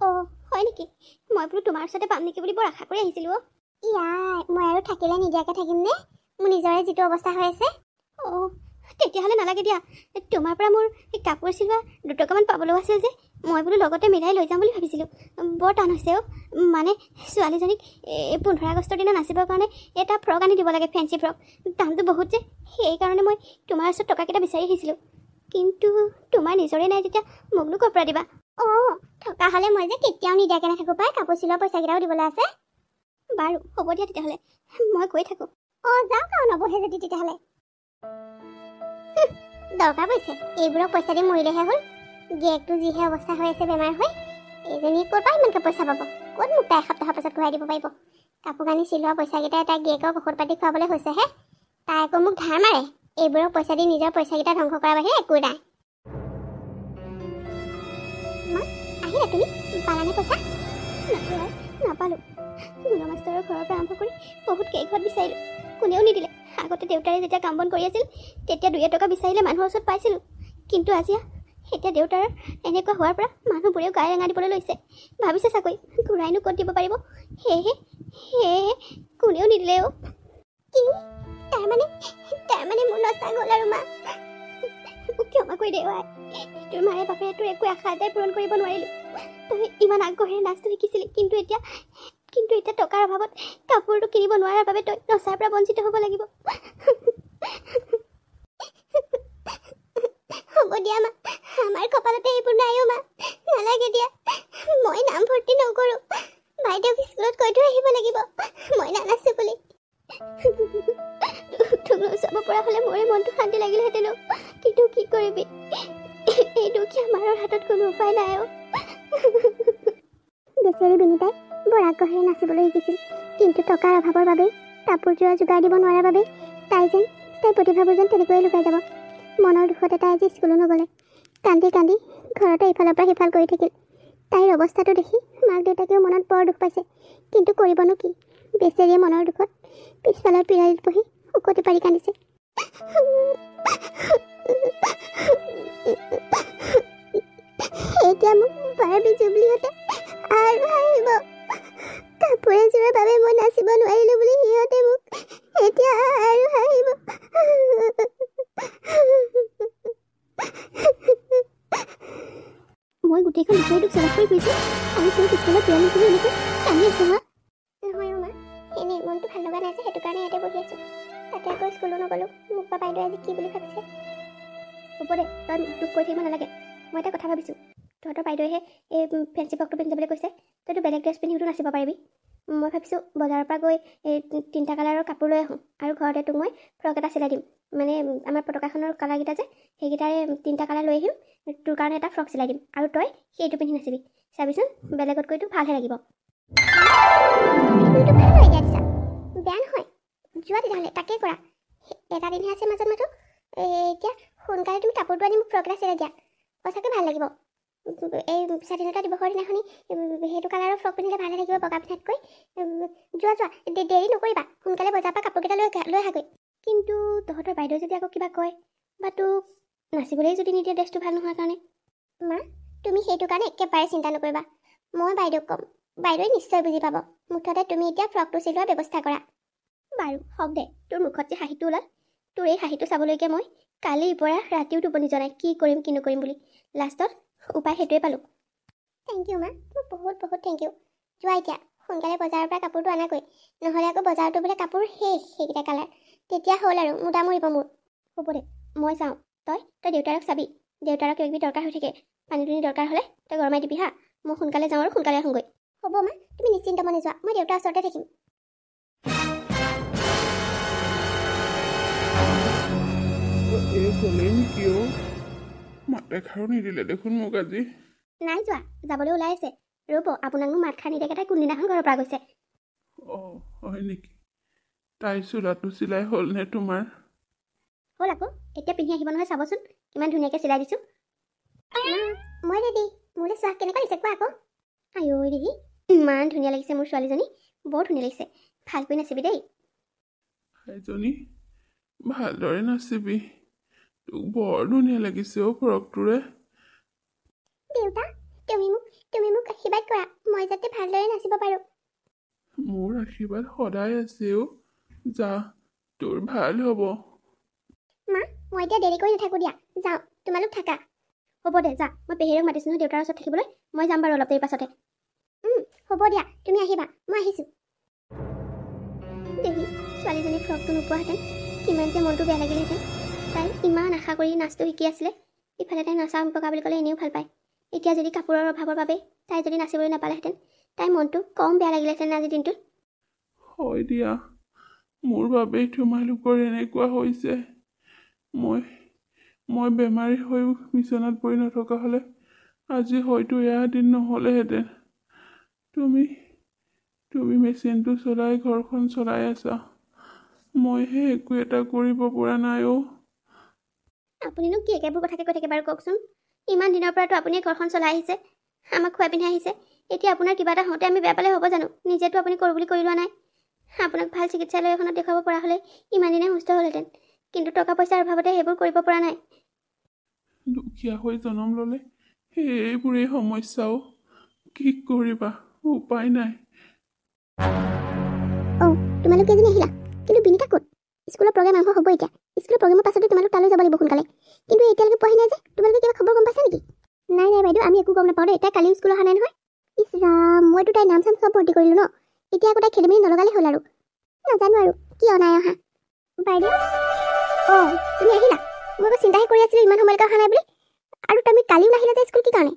অঁ, হয় নেকি? মই বোলো তোমাৰ ওচৰতে পাম নেকি বুলি বৰ আশা কৰি আহিছিলোঁ। ইয়াই, মই আৰু থাকিলে নিদিয়াকৈ থাকিম নে? মোৰ নিজৰে যিটো অৱস্থা হৈ আছে। অঁ, তেতিয়াহ'লে নালাগে দিয়া। তোমাৰ পৰা মোৰ কাপোৰ চিলোৱা 2 টকামান পাবলৈও আছিল যে, মই বোলো লগতে মিলাই লৈ যাম বুলি ভাবিছিলোঁ। বৰ টান হৈছে অ'। মানে ছোৱালীজনীক 15 আগষ্টৰ দিনা নাচিবৰ কাৰণে এটা ফ্ৰক আনি দিব লাগে, ফেঞ্চি ফ্ৰক। দামটো বহুত যে, সেইকাৰণে মই তোমাৰ ওচৰত টকাকেইটা বিচাৰি আহিছিলোঁ। কিন্তু তোমাৰ নিজৰে নাই যেতিয়া মোকনো ক'ৰ পৰা দিবা? অঁ, থকা হ'লে মই যে কেতিয়াও নিদিয়াকৈ নাথাকোঁ পাই। কাপোৰ চিলোৱা পইচাকেইটাও দিবলৈ আছে। বাৰু হ'ব দিয়া তেতিয়াহ'লে, মই গৈ থাকোঁ। অঁ, যাওক আৰু নবহে যদি তেতিয়াহ'লে। দৰকাৰ পৰিছে এইবোৰক পইচা দি মৰিলেহে হ'ল। গিয়েকটো যিহে অৱস্থা হৈ আছে বেমাৰ হৈ, এইজনী ক'ৰ পৰা ইমানকৈ পইচা পাব? ক'ত মোক তাই এসপ্তাহৰ পাছত ঘূৰাই দিব পাৰিব? কাপোৰ কানি চিলোৱা পইচাকেইটাই তাই গিয়েকক ঔষধ পাতি খুৱাবলৈ হৈছেহে। তাই আকৌ মোক ধাৰ মাৰে। এইবোৰক পইচা দি নিজৰ পইচাকেইটা ধ্বংস কৰাৰ বাহিৰে একো নাই। মা, আহিলা তুমি? পালানে পইচা? নাপালোঁ। গুণা মাষ্টৰৰ ঘৰৰ পৰা আৰম্ভ কৰি বহুত কেইঘৰত বিচাৰিলোঁ, কোনেও নিদিলে। আগতে দেউতাৰে যেতিয়া কাম বন কৰি আছিল তেতিয়া 2 টকা বিচাৰিলে মানুহৰ ওচৰত পাইছিলোঁ। কিন্তু আজি এতিয়া দেউতাৰ এনেকুৱা হোৱাৰ পৰা মানুহবোৰেও গায়ে ৰেঙা দিবলৈ লৈছে। ভাবিছে চাগৈ ঘূৰাইনো ক'ত দিব পাৰিব। সেয়েহে কোনেও নিদিলে। অ' কি? তাৰমানে মোৰ নচা গ'ল আৰু মা। মোক ক্ষমা কৰি দে আই। তোৰ মায়ে বাপেৰে তোৰ একো আশা এটাই পূৰণ কৰিব নোৱাৰিলোঁ। তই ইমান আগ্ৰহেৰে নাচটো শিকিছিলি, কিন্তু এতিয়া টকাৰ অভাৱত কাপোৰটো কিনিব নোৱাৰাৰ বাবে তই নচাৰ পৰা বঞ্চিত হ'ব লাগিব। হ'ব দিয়া মা, আমাৰ কপালতে এইবোৰ নাই। অ' মা, নালাগে দিয়া। মই নাম ভৰ্তি নকৰোঁ। বাইদেউক স্কুলত কৈ থৈ আহিব লাগিব মই নানাচো বুলি। তোক নচাব পৰা হ'লে মোৰে মনটো শান্তি লাগিলেহেঁতেন। কিন্তু কি কৰিবি, এই দুখীয়া মাৰৰ হাতত কোনো উপায় নাই। বেচেৰী বিনিতাই বৰ আগ্ৰহেৰে নাচিবলৈ শিকিছিল, কিন্তু টকাৰ অভাৱৰ বাবেই, কাপোৰযোৰা যোগাৰ দিব নোৱাৰাৰ বাবেই তাইৰ প্ৰতিভাবোৰ যেন তেনেকৈয়ে লুকাই যাব। মনৰ দুখতে তাই আজি স্কুলো নগ'লে। কান্দি কান্দি ঘৰতে ইফালৰ পৰা সিফাল কৰি থাকিল। তাইৰ অৱস্থাটো দেখি মাক দেউতাকেও মনত বৰ দুখ পাইছে, কিন্তু কৰিবনো কি? বেচেৰীয়ে মনৰ দুখত পিছফালৰ পিৰালিত বহি শুকতি পাৰি কান্দিছে। এতিয়া মোক বাৰ্বি জুবলিহঁতে আৰু আহিব। কাপোৰ এযোৰৰ বাবে মই নাচিব নোৱাৰিলোঁ বুলি সিহঁতে মোক এতিয়া আৰু হাঁহিব। মই গোটেইখন বিষয়টোক চেলেক্ট কৰি ফুৰিছোঁ আৰু তোৰ পিছফালে পিৰালি বহি এনেকৈ কান্দি আছোঁ। মা নহয় মা, এনেই মনটো ভাল লগা নাই যে, সেইটো কাৰণে ইয়াতে বহি আছোঁ। তাতে আকৌ স্কুলো নগ'লোঁ। মোক বা বাইদেৱে আজি কি বুলি ভাবিছে। হ'ব দে, তই দুখ কৰি থাকিব নালাগে। মই এটা কথা ভাবিছোঁ, তহঁতৰ বাইদেৱেহে এই ফেঞ্চি ফ্ৰকটো পিন্ধি যাবলৈ কৈছে। তইতো বেলেগ ড্ৰেছ পিন্ধিও নাচিব পাৰিবি। মই ভাবিছোঁ বজাৰৰ পৰা গৈ এই 3টা কালাৰৰ কাপোৰ লৈ আহোঁ আৰু ঘৰতে তোক মই ফ্ৰক এটা চিলাই দিম। মানে আমাৰ পতাকাখনৰ কালাৰকেইটা যে, সেইকেইটাৰে 3টা কালাৰ লৈ আহিম। তোৰ কাৰণে এটা ফ্ৰক চিলাই দিম আৰু তই সেইটো পিন্ধি নাচিবি। চাবিচোন বেলেগতকৈতো ভালহে লাগিব। বেয়া নহয়, যোৱা তেতিয়াহ'লে তাকেই কৰা। এটা দিনহে আছে মাজত মাথো। এতিয়া সোনকালে তুমি কাপোৰটো আনি মোক ফ্ৰক এটা চিলাই দিয়া। সঁচাকৈ ভাল লাগিব। এই স্বাধীনতা দিৱসৰ দিনাখনি সেইটো কালাৰৰ ফ্ৰক পিন্ধিলে ভালে লাগিব বগা পিন্ধাতকৈ। যোৱা দেৰি নকৰিবা, সোনকালে বজাৰৰ পৰা কাপোৰকেইটা লৈ আহাগৈ। কিন্তু তহঁতৰ বাইদেউ যদি আকৌ কিবা কয় বা তোক নাচিবলৈ যদি নিদিয়ে ড্ৰেছটো ভাল নোহোৱাৰ কাৰণে? মা, তুমি সেইটো কাৰণে একেবাৰে চিন্তা নকৰিবা। মই বাইদেউক ক'ম, বাইদেৱে নিশ্চয় বুজি পাব। মুঠতে তুমি এতিয়া ফ্ৰকটো চিলোৱাৰ ব্যৱস্থা কৰা। বাৰু হওক দে, তোৰ মুখত যে হাঁহিটো ওলাল, তোৰ এই হাঁহিটো চাবলৈকে মই কালিৰ পৰা ৰাতিও টোপনি জনাই কি কৰিম কি নকৰিম বুলি লাষ্টত উপায় সেইটোৱে পালোঁ। থেংক ইউ মা, মোক বহুত বহুত থেংক ইউ। যোৱা এতিয়া সোনকালে বজাৰৰ পৰা কাপোৰটো আনাগৈ, নহ'লে আকৌ বজাৰতো বোলে কাপোৰ শেষ সেইকেইটা কালাৰ। তেতিয়া হ'ল আৰু মুদা মৰিব মোৰ। হ'ব দে, মই যাওঁ। তই দেউতাৰক চাবি। দেউতাৰক কিবা কিবি দৰকাৰ হৈ থাকে, পানী দুনি দৰকাৰ হ'লে তই গৰমাই দিবি হা। মই সোনকালে যাওঁ আৰু সোনকালে আহোঁগৈ। হ'ব মা, তুমি নিশ্চিন্ত মনে যোৱা, মই দেউতাৰ ওচৰতে থাকিম। মাত এষাৰো নিদিলে দেখোন মোক আজি। নাই যোৱা, যাবলৈ ওলাই আছে। ৰ'ব, আপোনাক মোক মাত খাৰ নিদিয়াকৈ তাই কোনদিনাখন ঘৰৰ পৰা গৈছে। অঁ, হয় নেকি? তাই চোলাটো চিলাই হ'লনে তোমাৰ? হ'ল আকৌ, এতিয়া পিন্ধি আহিব নহয়, চাবচোন কিমান ধুনীয়াকৈ চিলাই দিছোঁ। মই ৰেডি। মোলৈ চোৱা কেনেকুৱা দিছে কোৱা আকৌ। আইঐ দেহি, ইমান ধুনীয়া লাগিছে মোৰ ছোৱালীজনী, বৰ ধুনীয়া লাগিছে। ভালকৈ নাচিবি দেই। আইজনী ভালদৰে নাচিবি, তোক বৰ ধুনীয়া লাগিছে অ' ফ্ৰকটোৰে। দেউতা, তুমি মোক আশীৰ্বাদ কৰা, মই যাতে ভালদৰে নাচিব পাৰোঁ। মোৰ আশীৰ্বাদ সদায় আছে অ'। যা, তোৰ ভাল হ'ব। মা, মই এতিয়া দেৰি কৰি নাথাকোঁ দিয়া, যাওঁ, তোমালোক থাকা। হ'ব দে, যা, মই পেহীৰক মাতিছোঁ নহয় দেউতাৰ ওচৰত থাকিবলৈ। মই যাম বাৰু অলপ দেৰি পাছতে। হ'ব দিয়া, তুমি আহিবা, মই আহিছোঁ। দেহি, ছোৱালীজনী ফ্ৰকটো নোপোৱাহেঁতেন কিমান যে মনটো বেয়া লাগিলেহেঁতেন। তাই ইমান আশা কৰি নাচটো শিকি আছিলে, ইফালে তাই নচা পকা বুলি ক'লে এনেও ভাল পায়। এতিয়া যদি কাপোৰৰ অভাৱৰ বাবে তাই যদি নাচিবলৈ নাপালেহেঁতেন, তাইৰ মনটো কম বেয়া লাগিলেহেঁতেন আজিৰ দিনটোত। হয় দিয়া, মোৰ বাবেই তোমালোকৰ এনেকুৱা হৈছে। মই বেমাৰী হৈ বিচনাত পৰি নথকা হ'লে আজি হয়তো এয়া দিন নহ'লেহেঁতেন। তুমি মেচিনটো চলাই ঘৰখন চলাই আছা, মইহে একো এটা কৰিব পৰা নাই অ'। আপুনিনো কি একেবোৰ কথাকে কৈ থাকে বাৰু কওকচোন। ইমান দিনৰ পৰাতো আপুনিয়ে ঘৰখন চলাই আহিছে, আমাক খুৱাই পিন্ধাই আহিছে। এতিয়া আপোনাৰ কিবা এটা হওঁতে আমি বেয়া পালে হ'ব জানো? নিজেতো আপুনি কৰোঁ বুলি কৰি লোৱা নাই। আপোনাক ভাল চিকিৎসালয় এখনত দেখুৱাব পৰা হ'লে ইমান দিনে সুস্থ হ'লহেঁতেন, কিন্তু টকা পইচাৰ অভাৱতে সেইবোৰ কৰিব পৰা নাই। দুখীয়া হৈ জনম ল'লে এইবোৰেই সমস্যাও, কি কৰিবা, উপায় নাই। তোমালোক কেইজনী আহিলা, কিন্তু বিনিতা ক'ত? স্কুলৰ প্ৰগ্ৰেম আৰম্ভ হ'ব এতিয়া। স্কুলৰ প্ৰগ্ৰেমৰ পাছতে তোমালোক তালৈ যাব লাগিব সোনকালে। কিন্তু এতিয়ালৈকে পোৱাহি নাই যে, তোমালোকে কিবা খবৰ গম পাইছা নেকি? নাই বাইদেউ, আমি একো গম নাপাওঁ দেই। তাই কালিও স্কুল অহা নাই নহয়। ইছ ৰাম, মইতো তাইৰ নাম চাম চব ভৰ্তি কৰিলোঁ ন। এতিয়া আকৌ তাই খেলি মেলি নলগালে হ'ল আৰু। নাজানো আৰু কিয় নাই অহা। বাইদেউ, তুমি আহিলা? মই আকৌ চিন্তাহে কৰি আছিলোঁ ইমান সময়লৈকে অহা নাই বুলি। আৰু তুমি কালিও নাহিলা যে স্কুল, কি কাৰণে?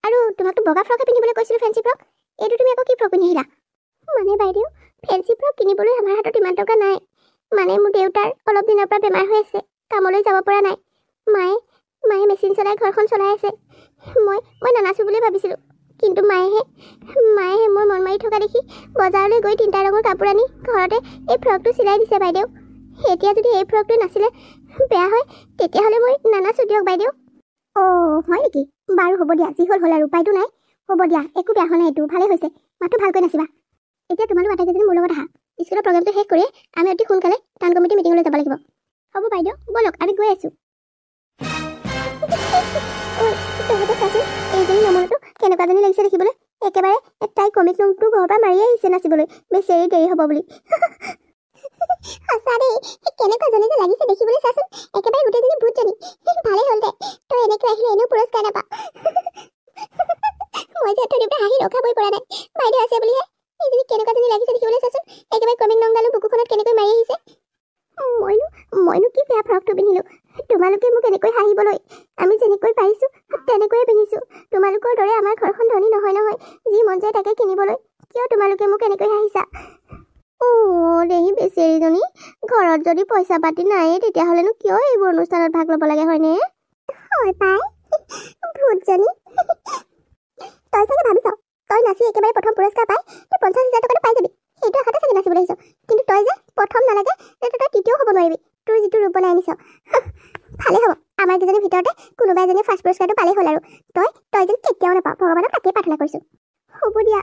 আৰু তোমাকতো বগা ফ্ৰকহে পিন্ধিবলৈ কৈছিলোঁ, ফেঞ্চি ফ্ৰক। এইটো তুমি আকৌ কি ফ্ৰক পিন্ধি আহিলা? মানে বাইদেউ, ফেঞ্চি ফ্ৰক কিনিবলৈ আমাৰ হাতত ইমান টকা নাই। মানে মোৰ দেউতাৰ অলপ দিনৰ পৰা বেমাৰ হৈ আছে, কামলৈ যাব পৰা নাই। মায়ে মেচিন চলাই ঘৰখন চলাই আছে। মই নানাচো বুলি ভাবিছিলোঁ, কিন্তু মায়েহে মই মন মাৰি থকা দেখি বজাৰলৈ গৈ 3টা ৰঙৰ কাপোৰ আনি ঘৰতে এই ফ্ৰকটো চিলাই দিছে বাইদেউ। এতিয়া যদি এই ফ্ৰকটো নাছিলে বেয়া হয়, তেতিয়াহ'লে মই নানাচো দিয়ক বাইদেউ। হয় নেকি? বাৰু হ'ব দিয়া, যি হ'ল আৰু, উপায়তো নাই। হ'ব দিয়া, একো বেয়া হোৱা নাই, এইটো ভালেই হৈছে। মাথো ভালকৈ নাচিবা। এতিয়া তোমালোক আটাইকেইজনী মোৰ লগত আহা। স্কুলৰ প্ৰগ্ৰেমটো শেষ কৰি আমি অতি সোনকালে টাউন কমিটি মিটিঙলৈ যাব লাগিব। হ'ব বাইদেউ, ব'লক, আমি গৈ আছোঁ। তহঁতে চাচোন, এইজনী নমুনাটো কেনেকুৱাজনী লাগিছে দেখিবলৈ। একেবাৰে তাই কমিক ৰংটো ঘৰৰ পৰা মাৰিয়ে আহিছে নাচিবলৈ, বেছি দেৰি হ'ব বুলি। সঁচা দেই, কেনেকুৱাজনী যে লাগিছে দেখিবলৈ, চাচোন একেবাৰে গোটেইজনী ভূতজনী। ভালেই হ'ল দে, তই এনেকৈ আহিলে এনেও পুৰস্কাৰ নাপা। মই যে তই দেউতা হাঁহি ৰখাবই পৰা নাই, বাইদেউ আছে বুলিহে। এইজনী কেনেকুৱাজনী লাগিছে দেখিবলৈ, চাচোন একেবাৰে কমিক ৰংডালো বুকুখনত কেনেকৈ মাৰি আহিছে। মইনো কি বেয়া ফ্ৰকটো পিন্ধিলোঁ, তোমালোকে মোক এনেকৈ হাঁহিবলৈ। আমি যেনেকৈ পাৰিছোঁ তেনেকৈয়ে পিন্ধিছোঁ। তোমালোকৰ দৰে আমাৰ ঘৰখন ধনী নহয়, যি মন যায় তাকে কিনিবলৈ। কিয় তোমালোকে মোক এনেকৈ হাঁহিছা? দেহি বেচেৰীজনী, ঘৰত যদি পইচা পাতি নায়েই তেতিয়াহ'লেনো কিয় এইবোৰ অনুষ্ঠানত ভাগ ল'ব লাগে, হয়নে? হয় পাই, ভূতজনী। তই চাগে ভাবিছ তই নাচি একেবাৰে প্ৰথম পুৰস্কাৰ পাই তই 50,000 টকাটো পাই যাবি, সেইটো আশাতে চাগে নাচিবলৈ আহিছ। কিন্তু তই যে প্ৰথম নালাগে, তই তৃতীয়ও হ'ব নোৱাৰিবি। তোৰ যিটো ৰূপ বনাই আনিছ। ভালেই হ'ব, আমাৰ কেইজনীৰ ভিতৰতে কোনোবা এজনী ফাৰ্ষ্ট পুৰস্কাৰটো পালেই হ'ল আৰু। তই যেন কেতিয়াও নাপাওঁ, ভগৱানক তাকেই প্ৰাৰ্থনা কৰিছোঁ। হ'ব দিয়া,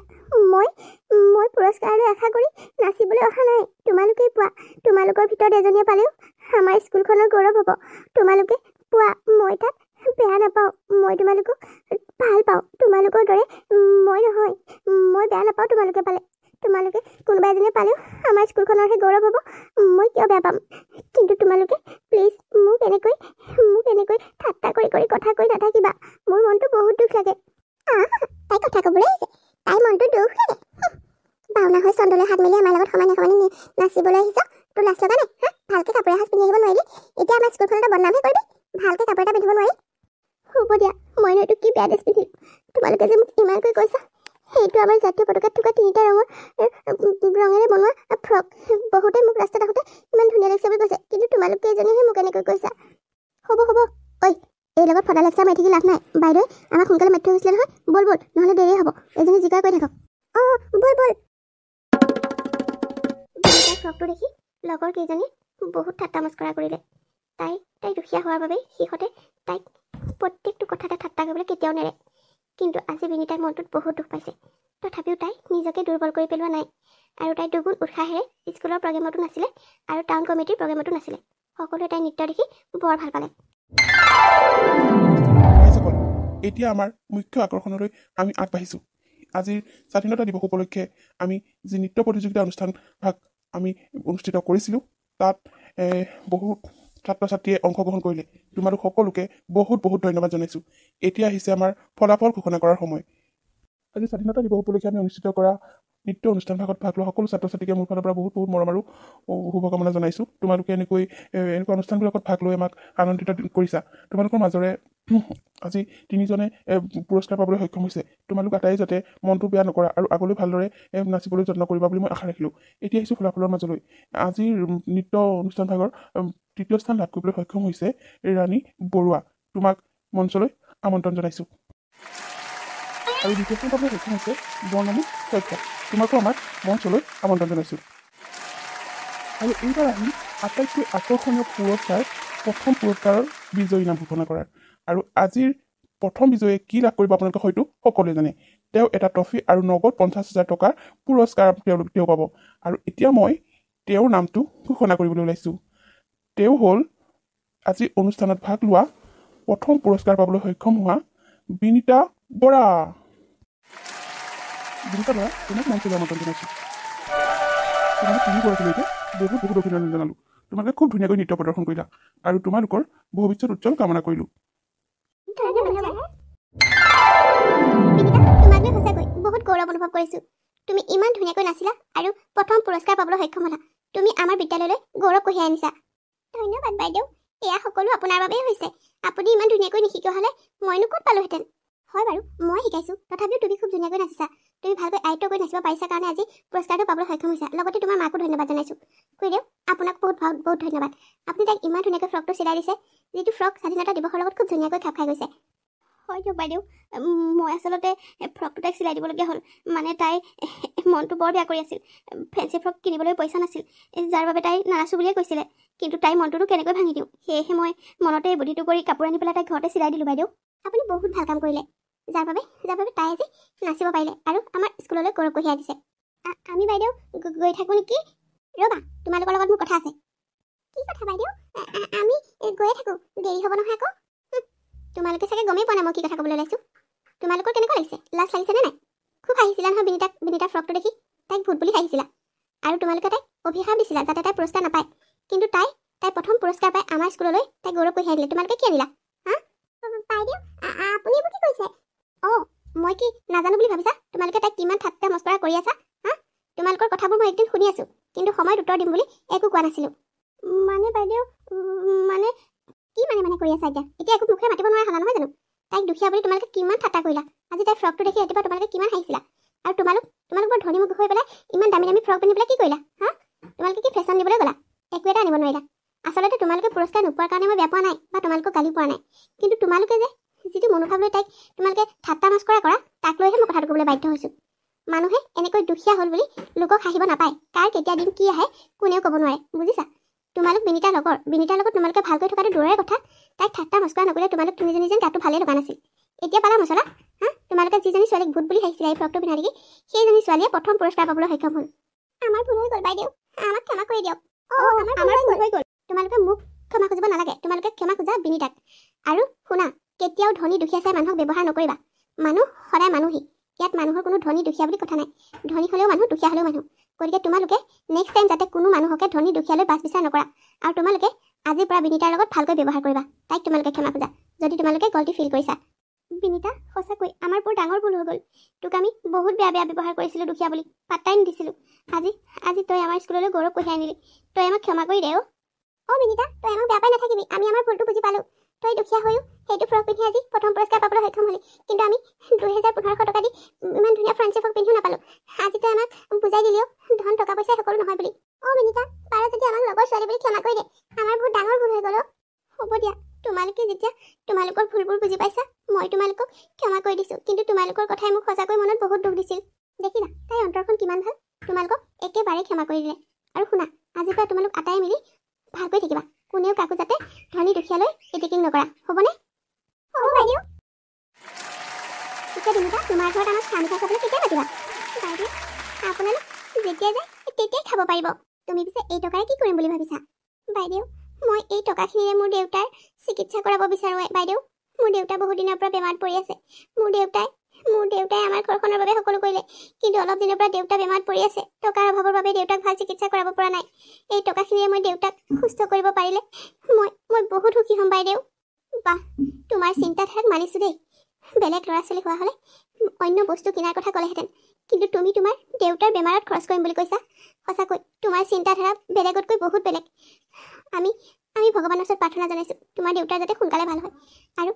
মই পুৰস্কাৰলৈ আশা কৰি নাচিবলৈ অহা নাই। তোমালোকেই পোৱা। তোমালোকৰ ভিতৰত এজনীয়ে পালেও আমাৰ স্কুলখনৰ গৌৰৱ হ'ব। তোমালোকে পোৱা, মই তাত বেয়া নাপাওঁ। মই তোমালোকক ভাল পাওঁ। তোমালোকৰ দৰে মই নহয়, মই বেয়া নাপাওঁ তোমালোকে পালে। তোমালোকে কোনোবা এজনীয়ে পালেও আমাৰ স্কুলখনৰহে গৌৰৱ হ'ব, মই কিয় বেয়া পাম। কিন্তু তোমালোকে প্লিজ মোক এনেকৈ ঠাট্টা কৰি কথা কৈ নাথাকিবা। মোৰ মনটো বহুত দুখ লাগে। তাই কথা ক'বলৈ আহিছে, তাইৰ মনটো দুখ লাগে। ভাওনা হৈ চন্দলৈ হাত মেলি আমাৰ লগত সমানে নাচিবলৈ আহিছ, তোৰ লাজ লগা নাই? ভালকৈ কাপোৰ এসাঁজ পিন্ধি আহিব নোৱাৰিলি, এতিয়া আমাৰ স্কুলখনতে বদনামহে কৰিবি। ভালকৈ কাপোৰ এটা পিন্ধিব নোৱাৰি। হ'ব দিয়া, মইনো এইটো কি বেয়া ড্ৰেছ পিন্ধিম। তোমালোকে যে মোক ইমানকৈ কৈছা, সেইটো আমাৰ জাতীয় পতাকাত থকা 3টা ৰঙেৰে বনোৱা ফ্ৰক। বহুতে মোক ৰাস্তাত আহোঁতে ইমান ধুনীয়া লাগিছে বুলি কৈছে, কিন্তু তোমালোক কেইজনীহে মোক এনেকৈ কৈছা। হ'ব, ঐ এই লগত ফটা লেকচাৰ মাৰি থাকি লাভ নাই। বাইদেৱে আমাক সোনকালে মাতি থৈ গৈছিলে নহয়, ব'ল নহ'লে দেৰি হ'ব। এজনী জিকাৰ কৰি থাকক। ব'ল। ফ্ৰকটো দেখি লগৰ কেইজনী বহুত ঠাট্টা মস্কৰা কৰিলে। তাই দুখীয়া হোৱাৰ বাবে সিহঁতে তাইক প্ৰত্যেকটো কথাতে ঠাট্টা কৰিবলৈ কেতিয়াও নেৰে। কিন্তু আজি বিনিতাৰ মনটোত বহুত দুখ পাইছে। তথাপিও তাই নিজকে দুৰ্বল কৰি পেলোৱা নাই আৰু তাই দুগুণ উৎসাহেৰে স্কুলৰ প্ৰগ্ৰেমতো নাছিলে আৰু টাউন কমিটিৰ প্ৰগ্ৰেমতো নাছিলে। সকলোৱে তাই নৃত্য দেখি বৰ ভাল পালে। ৰাইজসকল, এতিয়া আমাৰ মুখ্য আকৰ্ষণলৈ আমি আগবাঢ়িছোঁ। আজিৰ স্বাধীনতা দিৱস উপলক্ষে আমি যি নৃত্য প্ৰতিযোগিতা অনুষ্ঠান ভাগ আমি অনুষ্ঠিত কৰিছিলোঁ, তাত বহুত ছাত্ৰ ছাত্ৰীয়ে অংশগ্ৰহণ কৰিলে। তোমালোক সকলোকে বহুত বহুত ধন্যবাদ জনাইছোঁ। এতিয়া আহিছে আমাৰ ফলাফল ঘোষণা কৰাৰ সময়। আজি স্বাধীনতা দিৱস উপলক্ষে আমি অনুষ্ঠিত কৰা নৃত্য অনুষ্ঠান ভাগত ভাগ লোৱা সকলো ছাত্ৰ ছাত্ৰীকে মোৰ ফালৰ পৰা বহুত বহুত মৰম আৰু শুভকামনা জনাইছোঁ। তোমালোকে এনেকুৱা অনুষ্ঠানবিলাকত ভাগ লৈ আমাক আনন্দিত কৰিছা। তোমালোকৰ মাজৰে আজি 3জনে পুৰস্কাৰ পাবলৈ সক্ষম হৈছে। তোমালোক আটাই যাতে মনটো বেয়া নকৰা আৰু আগলৈ ভালদৰে নাচিবলৈ যত্ন কৰিবা বুলি মই আশা ৰাখিলোঁ। এতিয়া আহিছোঁ ফলাফলৰ মাজলৈ। আজিৰ নৃত্য অনুষ্ঠান ভাগৰ 3য় স্থান লাভ কৰিবলৈ সক্ষম হৈছে ৰাণী বৰুৱা। তোমাক মঞ্চলৈ আমন্ত্ৰণ জনাইছোঁ। আৰু 2য় স্থান পাবলৈ সক্ষম হৈছে বৰ্ণালী শইকীয়া। তোমাকো আমাক মঞ্চলৈ আমন্ত্ৰণ জনাইছোঁ। আৰু এইবাৰ আহিল আটাইতকৈ আকৰ্ষণীয় পুৰস্কাৰ, প্ৰথম পুৰস্কাৰৰ বিজয়ী নাম ঘোষণা কৰাৰ। আৰু আজিৰ প্ৰথম বিজয়ীয়ে কি লাভ কৰিব আপোনালোকে হয়তো সকলোৱে জানে। তেওঁ এটা ট্ৰফি আৰু নগদ 50,000 টকাৰ পুৰস্কাৰ তেওঁ পাব। আৰু এতিয়া মই তেওঁৰ নামটো ঘোষণা কৰিবলৈ ওলাইছোঁ। তেওঁ হ'ল আজি অনুষ্ঠানত ভাগ লোৱা প্ৰথম পুৰস্কাৰ পাবলৈ সক্ষম হোৱা বিনীতা বৰা। বিনীতা বৰা, তোমাক মঞ্চলৈ আমন্ত্ৰণ জনাইছোঁ। তোমালোক 3গৰাকীলৈকে বহুত বহুত অভিনন্দন জনালোঁ। তোমালোকে খুব ধুনীয়াকৈ নৃত্য প্ৰদৰ্শন কৰিলা আৰু তোমালোকৰ ভৱিষ্যত উজ্জ্বল কামনা কৰিলোঁ। তোমাক লৈ সঁচাকৈ বহুত গৌৰৱ অনুভৱ কৰিছোঁ। তুমি ইমান ধুনীয়াকৈ নাচিলা আৰু প্ৰথম পুৰস্কাৰ পাবলৈ সক্ষম হ'লা। তুমি আমাৰ বিদ্যালয়লৈ গৌৰৱ কঢ়িয়াই আনিছা। ধন্যবাদ বাইদেউ, এয়া সকলো আপোনাৰ বাবেই হৈছে। আপুনি ইমান ধুনীয়াকৈ নিশিকা হ'লে মইনো ক'ত পালোহেঁতেন। হয় বাৰু, মই শিকাইছোঁ, তথাপিও তুমি খুব ধুনীয়াকৈ নাচিছা। তুমি ভালকৈ আয়ত্ব কৰি নাচিব পাৰিছা কাৰণে আজি পুৰস্কাৰটো পাবলৈ সক্ষম হৈছা। লগতে তোমাৰ মাকো ধন্যবাদ জনাইছোঁ। খুৰীদেউ, আপোনাক বহুত বহুত ধন্যবাদ। আপুনি তাইক ইমান ধুনীয়াকৈ ফ্ৰকটো চিলাই দিছে, যিটো ফ্ৰক স্বাধীনতা দিৱসৰ লগত খুব ধুনীয়াকৈ খাপ খাই গৈছে। হয় দিয়ক বাইদেউ, মই আচলতে ফ্ৰকটো তাইক চিলাই দিবলগীয়া হ'ল। মানে তাই মনটো বৰ বেয়া কৰি আছিল। ফেঞ্চি ফ্ৰক কিনিবলৈ পইচা নাছিল, যাৰ বাবে তাই নানাচো বুলিয়ে কৈছিলে। কিন্তু তাই মনটোনো কেনেকৈ ভাঙি দিওঁ, সেয়েহে মই মনতে বুদ্ধিটো কৰি কাপোৰ আনি পেলাই তাইক ঘৰতে চিলাই দিলোঁ বাইদেউ। আপুনি বহুত ভাল কাম কৰিলে, যাৰ বাবে তাই আজি নাচিব পাৰিলে আৰু আমাৰ স্কুললৈ গৌৰৱ কঢ়িয়াই দিছে। আমি বাইদেউ গৈ থাকোঁ নেকি? ৰ'বা, তোমালোকৰ লগত মোৰ কথা আছে। কি কথা বাইদেউ? আমি গৈয়ে থাকোঁ, দেৰি হ'ব নহয় আকৌ। তোমালোকে চাগে গমেই পোৱা নাই মই কি কথা ক'বলৈ ওলাইছোঁ। তোমালোকৰ কেনেকুৱা লাগিছে? লাজ লাগিছেনে নাই? খুব হাঁহিছিলা নহয় বিনীতাৰ ফ্ৰকটো দেখি। তাইক ভূত বুলি হাঁহিছিলা আৰু তোমালোকে তাইক অভিশাপ দিছিলা যাতে তাই পুৰস্কাৰ নাপায়। কিন্তু তাই প্ৰথম পুৰস্কাৰ পাই আমাৰ স্কুললৈ তাইক গৌৰৱ কঢ়িয়াই দিলে। তোমালোকে কি আনিলা? বাইদেউ, আপুনি এইবোৰ কি কৈছে? অঁ, মই কি নাজানো বুলি ভাবিছা? তোমালোকে তাইক কিমান ঠাট্টা মস্কৰা কৰি আছা। তোমালোকৰ কথাবোৰ মই একদিন শুনি আছোঁ, কিন্তু সময়ত উত্তৰ দিম বুলি একো কোৱা নাছিলোঁ। মানে বাইদেউ, মানে কি মানে কৰি আছা এতিয়া একো মুখেৰে মাতিব নোৱাৰা হ'লা নহয় জানো? তাইক দুখীয়া বুলি তোমালোকে কিমান ঠাট্টা কৰিলা। আজি তাইৰ ফ্ৰকটো দেখি ৰাতিপুৱা তোমালোকে কিমান হাঁহিছিলা। আৰু তোমালোক বৰ ধনী মুখ হৈ পেলাই ইমান দামী ফ্ৰক পিন্ধি পেলাই কি কৰিলা? তোমালোকে কি ফেশ্বন দিবলৈ গ'লা? একো এটা আনিব নোৱাৰিলা। আচলতে তোমালোকে পুৰস্কাৰ নোপোৱাৰ কাৰণে মই বেয়া পোৱা নাই বা তোমালোকক গালি পোৱা নাই। কিন্তু তোমালোকে যে যিটো মনোভাৱ লৈ তাইক তোমালোকে ঠাট্টা মস্কৰা কৰা, তাক লৈহে মই কথাটো ক'বলৈ বাধ্য হৈছোঁ। মানুহে এনেকৈ দুখীয়া হ'ল বুলি লোকক হাঁহিব নাপায়। কাৰ কেতিয়া দিন কি আহে কোনেও ক'ব নোৱাৰে, বুজিছা? তোমালোক বিনীতাৰ লগত তোমালোকে ভালকৈ থকাটো দূৰৰে কথা, তাইক ঠাট্টা মস্কৰা নকৰিলে তোমালোক তিনিজনী যেন গাটো ভালেই লগা নাছিল। এতিয়া পালা মছলা? তোমালোকে যিজনী ছোৱালীক ভূত বুলি হাঁহিছিলা এই ফ্ৰকটো পিন্ধা দেখি, সেইজনী ছোৱালীয়ে প্ৰথম পুৰস্কাৰ পাবলৈ সক্ষম হ'ল। আমাৰ ভুল হৈ গ'ল বাইদেউ, আমাক ক্ষমা কৰি দিয়ক। আমাৰ ভুল হৈ গ'ল। তোমালোকে মোক ক্ষমা খুজিব নালাগে, তোমালোকে ক্ষমা খোজা বিনীতাক। আৰু শুনা, কেতিয়াও ধনী দুখীয়া চাই মানুহক ব্যৱহাৰ নকৰিবা। মানুহ সদায় মানুহেই। ইয়াত মানুহৰ কোনো ধনী দুখীয়া বুলি কথা নাই। ধনী হ'লেও মানুহ, দুখীয়া হ'লেও মানুহ। গতিকে তোমালোকে নেক্সট টাইম যাতে কোনো মানুহকে ধনী দুখীয়ালৈ বাছ বিচাৰ নকৰা। আৰু তোমালোকে আজিৰ পৰা বিনীতাৰ লগত ভালকৈ ব্যৱহাৰ কৰিবা। তাইক তোমালোকে ক্ষমা খোজা যদি তোমালোকে গলটি ফিল কৰিছা। বিনীতা, সঁচাকৈ আমাৰ বৰ ডাঙৰ ভুল হৈ গ'ল। তোক আমি বহুত বেয়া ব্যৱহাৰ কৰিছিলোঁ দুখীয়া বুলি, পাত্তাই নিদিছিলোঁ। আজি তই আমাৰ স্কুললৈ গৌৰৱ কঢ়িয়াই আনিলি। তই আমাক ক্ষমা কৰি দে। বিনীতা, তই আমাক বেয়া পাই নাথাকিবি। আমি আমাৰ ভুলটো বুজি পালোঁ। তই দুখীয়া হৈও সেইটো ফ্ৰক পিন্ধি আজি প্ৰথম পুৰস্কাৰ পাবলৈ সক্ষম হ'লি। কিন্তু আমি 2,500 টকা দি ইমান ধুনীয়া ফ্ৰেঞ্চি ফ্ৰক পিন্ধিও নাপালোঁ। আজি তই আমাক বুজাই দিলিও ধন টকা পইচাই সকলো নহয় বুলি। বিনীতা, পাৰ যদি আমাক লগৰ ছোৱালী বুলি ক্ষমা কৰি দে। আমাৰ বহুত ডাঙৰ ভুল হৈ গ'ল। হ'ব দিয়া, তোমালোকে যেতিয়া তোমালোকৰ ভুলবোৰ বুজি পাইছা, মই তোমালোকক ক্ষমা কৰি দিছোঁ। কিন্তু তোমালোকৰ কথাই মোক সঁচাকৈ মনত বহুত দুখ দিছিল। দেখিলা তাইৰ অন্তৰখন কিমান ভাল, তোমালোকক একেবাৰে ক্ষমা কৰি দিলে। আৰু শুনা, আজিৰ পৰা তোমালোক আটাই মিলি ভালকৈ থাকিবা। কোনেও কাকো যাতে ধনী দুখীয়ালৈ এটেকিং নকৰা, হ'বনে? হ'ব বাইদেউ। পিছে বিনীতা, তোমাৰ ঘৰত আমাক চাহ মিঠাই খাবলৈ কেতিয়া মাতিবা? বাইদেউ আপোনালোক যেতিয়া যায় তেতিয়াই খাব পাৰিব। তুমি পিছে এই টকাৰে কি কৰিম বুলি ভাবিছা? বাইদেউ মই এই টকাখিনিৰে মোৰ দেউতাৰ চিকিৎসা কৰাব বিচাৰোঁ বাইদেউ। মোৰ দেউতা বহুত দিনৰ পৰা বেমাৰত পৰি আছে। মোৰ দেউতাই আমাৰ ঘৰখনৰ বাবে সকলো কৰিলে, কিন্তু অলপ দিনৰ পৰা দেউতা বেমাৰত পৰি আছে। টকাৰ অভাৱৰ বাবে দেউতাক ভাল চিকিৎসা কৰাব পৰা নাই। এই টকাখিনিৰে মই দেউতাক সুস্থ কৰিব পাৰিলে মই বহুত সুখী হ'ম বাইদেউ। বাহ, তোমাৰ চিন্তাধাৰাক মানিছোঁ দেই। বেলেগ ল'ৰা ছোৱালী হোৱা হ'লে অন্য বস্তু কিনাৰ কথা ক'লেহেঁতেন, কিন্তু তুমি তোমাৰ দেউতাৰ বেমাৰত খৰচ কৰিম বুলি কৈছা। সঁচাকৈ তোমাৰ চিন্তাধাৰা বেলেগতকৈ বহুত বেলেগ। আমি ভগৱানৰ ওচৰত প্ৰাৰ্থনা জনাইছোঁ তোমাৰ দেউতাৰ যাতে সোনকালে ভাল হয় আৰু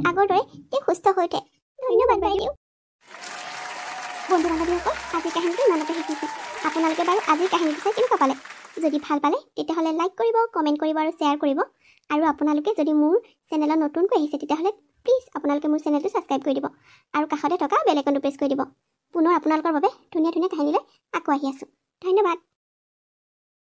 আগৰ দৰে তেওঁ সুস্থ হৈ উঠে। ধন্যবাদ বাইদেউ। বন্ধু বান্ধৱীসকল, আজিৰ কাহিনীটো ইমানতে শিকিছোঁ। আপোনালোকে বাৰু আজিৰ কাহিনীটো চাই কেনেকুৱা পালে? যদি ভাল পালে তেতিয়াহ'লে লাইক কৰিব, কমেণ্ট কৰিব আৰু শ্বেয়াৰ কৰিব। আৰু আপোনালোকে যদি মোৰ চেনেলত নতুনকৈ আহিছে তেতিয়াহ'লে প্লিজ আপোনালোকে মোৰ চেনেলটো ছাবস্ক্ৰাইব কৰি দিব আৰু কাষতে থকা বেল আইকনটো প্ৰেছ কৰি দিব। পুনৰ আপোনালোকৰ বাবে ধুনীয়া ধুনীয়া কাহিনীলৈ আকৌ আহি আছোঁ। ধন্যবাদ।